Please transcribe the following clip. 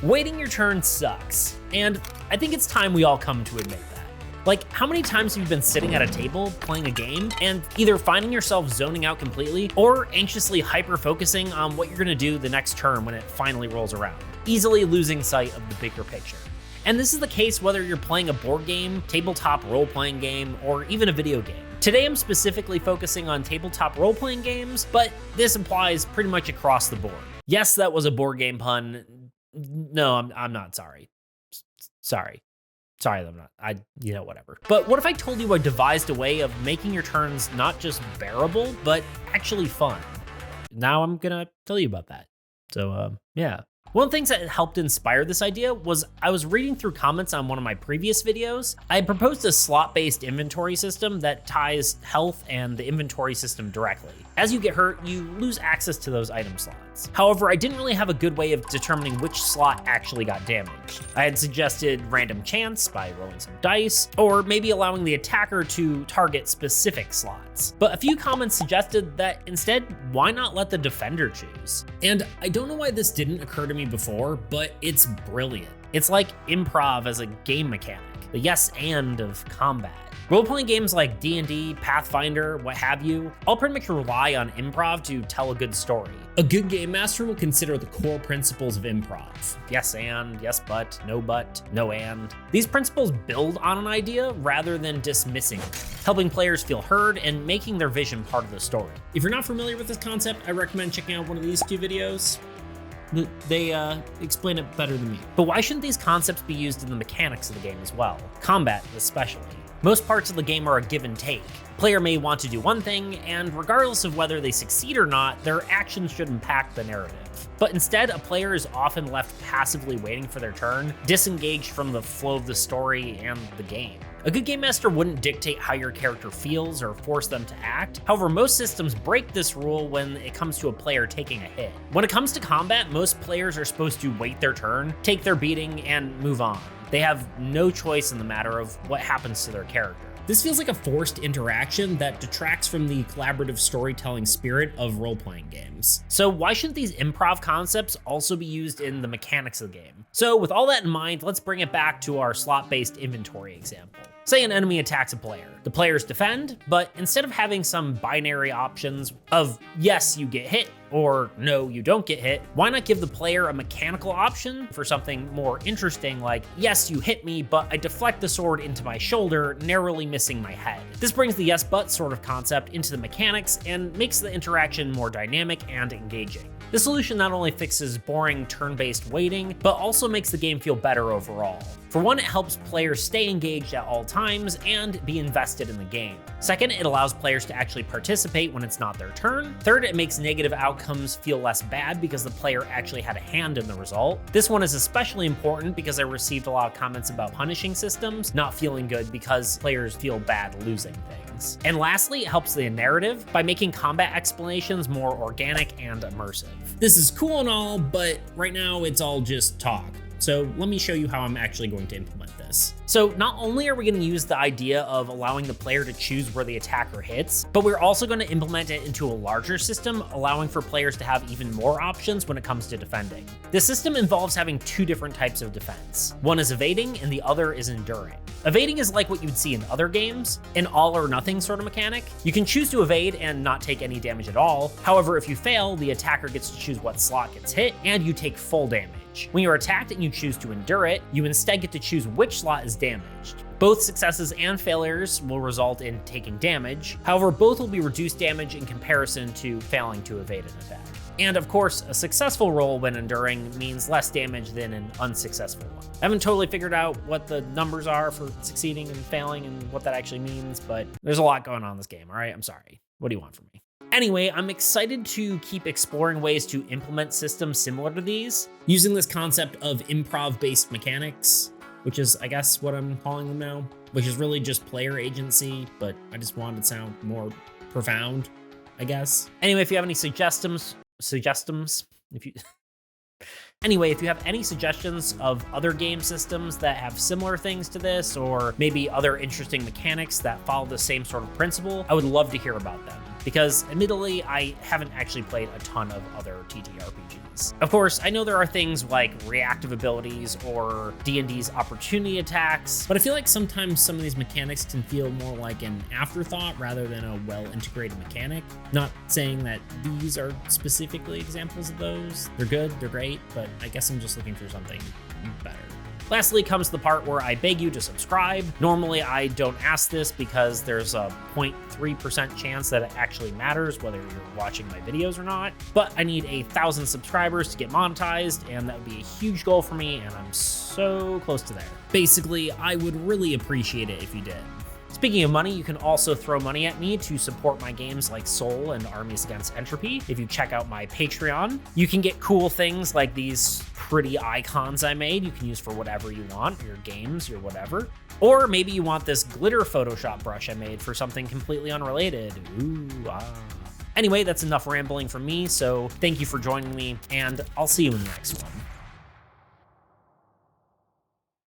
Waiting your turn sucks, and I think it's time we all come to admit that. Like, how many times have you been sitting at a table playing a game and either finding yourself zoning out completely or anxiously hyper-focusing on what you're gonna do the next turn when it finally rolls around, easily losing sight of the bigger picture? And this is the case whether you're playing a board game, tabletop role-playing game, or even a video game. Today I'm specifically focusing on tabletop role-playing games, but this applies pretty much across the board. Yes, that was a board game pun. No, I'm not sorry. Sorry, I'm not. Whatever. But what if I told you I devised a way of making your turns not just bearable, but actually fun? Now I'm gonna tell you about that. So, yeah. One of the things that helped inspire this idea was I was reading through comments on one of my previous videos. I had proposed a slot-based inventory system that ties health and the inventory system directly. As you get hurt, you lose access to those item slots. However, I didn't really have a good way of determining which slot actually got damaged. I had suggested random chance by rolling some dice, or maybe allowing the attacker to target specific slots. But a few comments suggested that instead, why not let the defender choose? And I don't know why this didn't occur to me before, but it's brilliant. It's like improv as a game mechanic, the yes and of combat. Role-playing games like D&D, Pathfinder, what have you, all pretty much rely on improv to tell a good story. A good game master will consider the core principles of improv. Yes and, yes but, no and. These principles build on an idea rather than dismissing it, helping players feel heard and making their vision part of the story. If you're not familiar with this concept, I recommend checking out one of these two videos. They explain it better than me. But why shouldn't these concepts be used in the mechanics of the game as well? Combat especially. Most parts of the game are a give and take. A player may want to do one thing, and regardless of whether they succeed or not, their actions should impact the narrative. But instead, a player is often left passively waiting for their turn, disengaged from the flow of the story and the game. A good game master wouldn't dictate how your character feels or force them to act. However, most systems break this rule when it comes to a player taking a hit. When it comes to combat, most players are supposed to wait their turn, take their beating, and move on. They have no choice in the matter of what happens to their character. This feels like a forced interaction that detracts from the collaborative storytelling spirit of role-playing games. So why shouldn't these improv concepts also be used in the mechanics of the game? So with all that in mind, let's bring it back to our slot-based inventory example. Say an enemy attacks a player. The players defend, but instead of having some binary options of yes, you get hit, or no, you don't get hit, why not give the player a mechanical option for something more interesting like, yes, you hit me, but I deflect the sword into my shoulder, narrowly missing my head. This brings the yes but sort of concept into the mechanics and makes the interaction more dynamic and engaging. This solution not only fixes boring turn-based waiting, but also makes the game feel better overall. For one, it helps players stay engaged at all times and be invested in the game. Second, it allows players to actually participate when it's not their turn. Third, it makes negative outcomes feel less bad because the player actually had a hand in the result. This one is especially important because I received a lot of comments about punishing systems not feeling good because players feel bad losing things. And lastly, it helps the narrative by making combat explanations more organic and immersive. This is cool and all, but right now it's all just talk. So let me show you how I'm actually going to implement this. So not only are we going to use the idea of allowing the player to choose where the attacker hits, but we're also going to implement it into a larger system, allowing for players to have even more options when it comes to defending. The system involves having two different types of defense. One is evading and the other is enduring. Evading is like what you'd see in other games, an all or nothing sort of mechanic. You can choose to evade and not take any damage at all. However, if you fail, the attacker gets to choose what slot gets hit and you take full damage. When you're attacked and you choose to endure it, you instead get to choose which slot is damaged. Both successes and failures will result in taking damage. However, both will be reduced damage in comparison to failing to evade an attack. And of course, a successful roll when enduring means less damage than an unsuccessful one. I haven't totally figured out what the numbers are for succeeding and failing and what that actually means, but there's a lot going on in this game, all right? I'm sorry. What do you want from me? Anyway, I'm excited to keep exploring ways to implement systems similar to these, using this concept of improv-based mechanics, which is, I guess, what I'm calling them now, which is really just player agency, but I just wanted to sound more profound, I guess. Anyway, if you have any suggestions, if you have any suggestions of other game systems that have similar things to this, or maybe other interesting mechanics that follow the same sort of principle, I would love to hear about them. because admittedly, I haven't actually played a ton of other TTRPGs. Of course, I know there are things like reactive abilities or D&D's opportunity attacks, but I feel like sometimes some of these mechanics can feel more like an afterthought rather than a well-integrated mechanic. Not saying that these are specifically examples of those. They're good, they're great, but I guess I'm just looking for something better. Lastly comes the part where I beg you to subscribe. Normally I don't ask this because there's a 0.3% chance that it actually matters whether you're watching my videos or not, but I need 1,000 subscribers to get monetized, and that would be a huge goal for me, and I'm so close to there. Basically, I would really appreciate it if you did. Speaking of money, you can also throw money at me to support my games like Soul and Armies Against Entropy. If you check out my Patreon, you can get cool things like these pretty icons I made you can use for whatever you want, your games, your whatever. Or maybe you want this glitter Photoshop brush I made for something completely unrelated. Ooh, ah. Anyway, that's enough rambling from me, so thank you for joining me, and I'll see you in the next one.